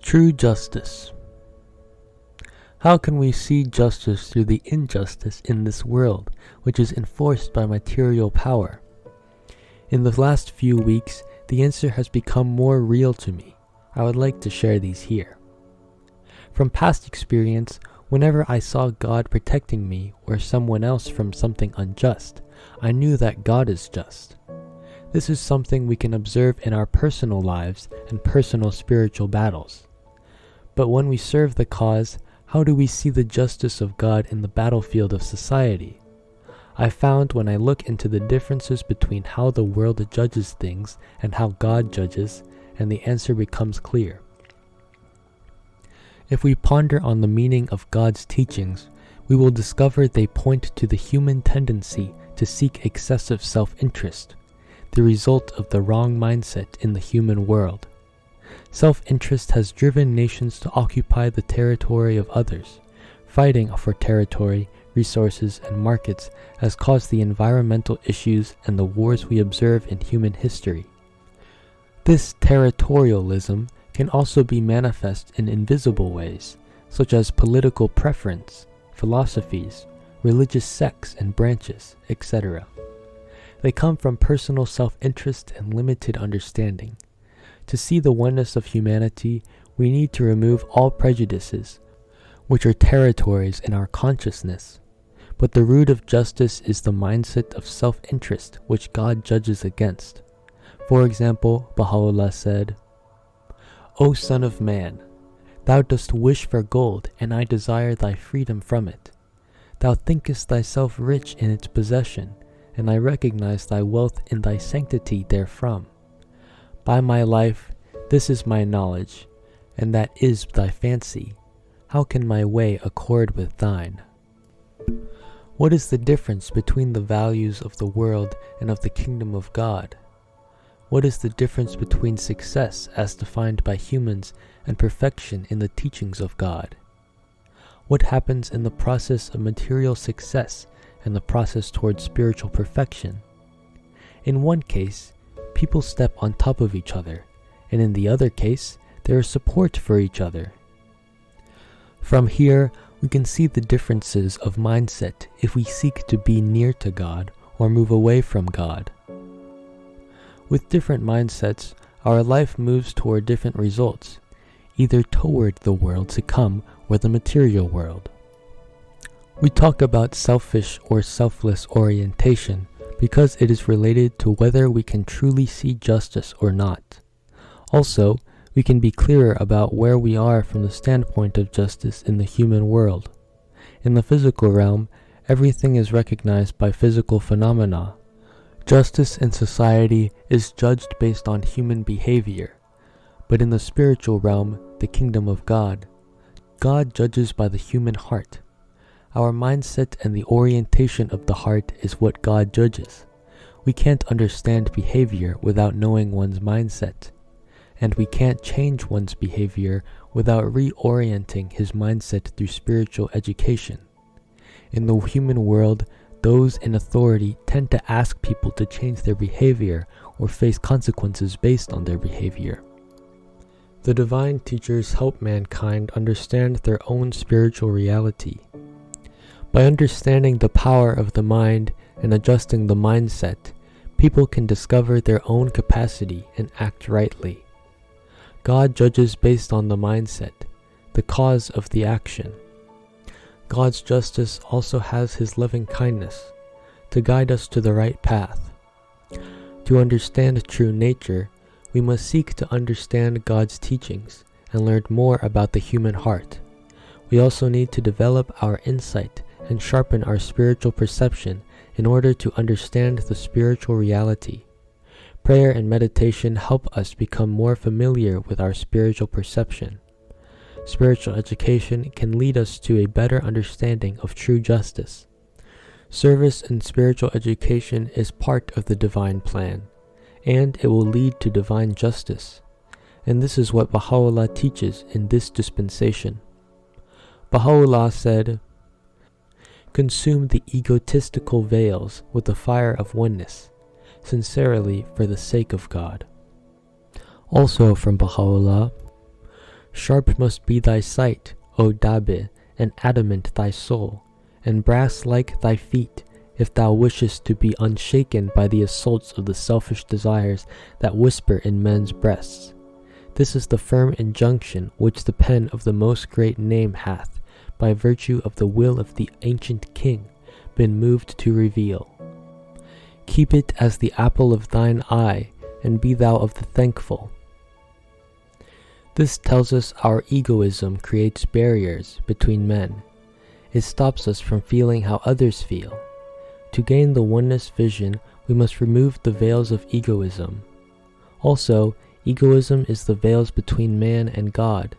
True justice. How can we see justice through the injustice in this world, which is enforced by material power? In the last few weeks, the answer has become more real to me. I would like to share these here. From past experience, whenever I saw God protecting me or someone else from something unjust, I knew that God is just. This is something we can observe in our personal lives and personal spiritual battles. But when we serve the cause, how do we see the justice of God in the battlefield of society? I found when I look into the differences between how the world judges things and how God judges, and the answer becomes clear. If we ponder on the meaning of God's teachings, we will discover they point to the human tendency to seek excessive self-interest, the result of the wrong mindset in the human world. Self-interest has driven nations to occupy the territory of others. Fighting for territory, resources, and markets has caused the environmental issues and the wars we observe in human history. This territorialism can also be manifest in invisible ways, such as political preference, philosophies, religious sects and branches, etc. They come from personal self-interest and limited understanding. To see the oneness of humanity, we need to remove all prejudices, which are territories in our consciousness. But the root of justice is the mindset of self-interest which God judges against. For example, Baha'u'llah said, "O Son of Man, thou dost wish for gold, and I desire thy freedom from it. Thou thinkest thyself rich in its possession, and I recognize thy wealth in thy sanctity therefrom. By my life, this is my knowledge, and that is thy fancy. How can my way accord with thine?" What is the difference between the values of the world and of the kingdom of God? What is the difference between success as defined by humans and perfection in the teachings of God? What happens in the process of material success and the process towards spiritual perfection? In one case, people step on top of each other, and in the other case, there is support for each other. From here, we can see the differences of mindset if we seek to be near to God or move away from God. With different mindsets, our life moves toward different results, either toward the world to come or the material world. We talk about selfish or selfless orientation because it is related to whether we can truly see justice or not. Also, we can be clearer about where we are from the standpoint of justice in the human world. In the physical realm, everything is recognized by physical phenomena. Justice in society is judged based on human behavior. But in the spiritual realm, the kingdom of God, God judges by the human heart. Our mindset and the orientation of the heart is what God judges. We can't understand behavior without knowing one's mindset, and we can't change one's behavior without reorienting his mindset through spiritual education. In the human world, those in authority tend to ask people to change their behavior or face consequences based on their behavior. The divine teachers help mankind understand their own spiritual reality. By understanding the power of the mind and adjusting the mindset, people can discover their own capacity and act rightly. God judges based on the mindset, the cause of the action. God's justice also has his loving kindness to guide us to the right path. To understand true nature, we must seek to understand God's teachings and learn more about the human heart. We also need to develop our insight and sharpen our spiritual perception in order to understand the spiritual reality. Prayer and meditation help us become more familiar with our spiritual perception. Spiritual education can lead us to a better understanding of true justice. Service and spiritual education is part of the divine plan, and it will lead to divine justice. And this is what Baha'u'llah teaches in this dispensation. Baha'u'llah said, "Consume the egotistical veils with the fire of oneness, sincerely for the sake of God." Also from Baha'u'llah, Sharp must be thy sight, O Dabe, and adamant thy soul, and brass like thy feet, if thou wishest to be unshaken by the assaults of the selfish desires that whisper in men's breasts. This is the firm injunction which the pen of the Most Great Name hath, by virtue of the will of the ancient king, been moved to reveal. Keep it as the apple of thine eye, and be thou of the thankful. This tells us our egoism creates barriers between men. It stops us from feeling how others feel. To gain the oneness vision, we must remove the veils of egoism. Also, egoism is the veils between man and God.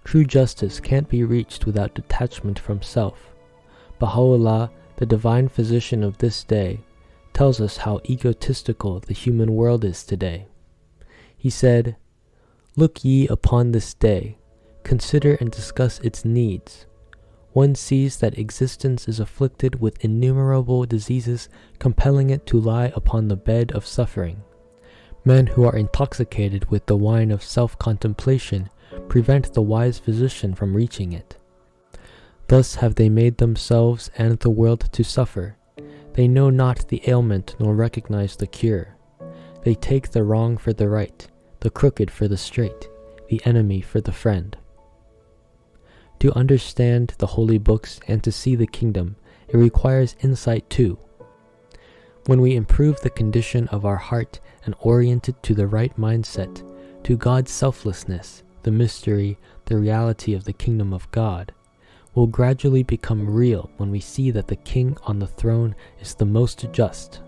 True justice can't be reached without detachment from self. Baha'u'llah, the divine physician of this day, tells us how egotistical the human world is today. He said, "Look ye upon this day, consider and discuss its needs. One sees that existence is afflicted with innumerable diseases, compelling it to lie upon the bed of suffering. Men who are intoxicated with the wine of self-contemplation prevent the wise physician from reaching it. Thus have they made themselves and the world to suffer. They know not the ailment nor recognize the cure. They take the wrong for the right, the crooked for the straight, the enemy for the friend." To understand the holy books and to see the kingdom, it requires insight too. When we improve the condition of our heart and orient it to the right mindset, to God's selflessness, the mystery, the reality of the kingdom of God, will gradually become real when we see that the King on the throne is the most just.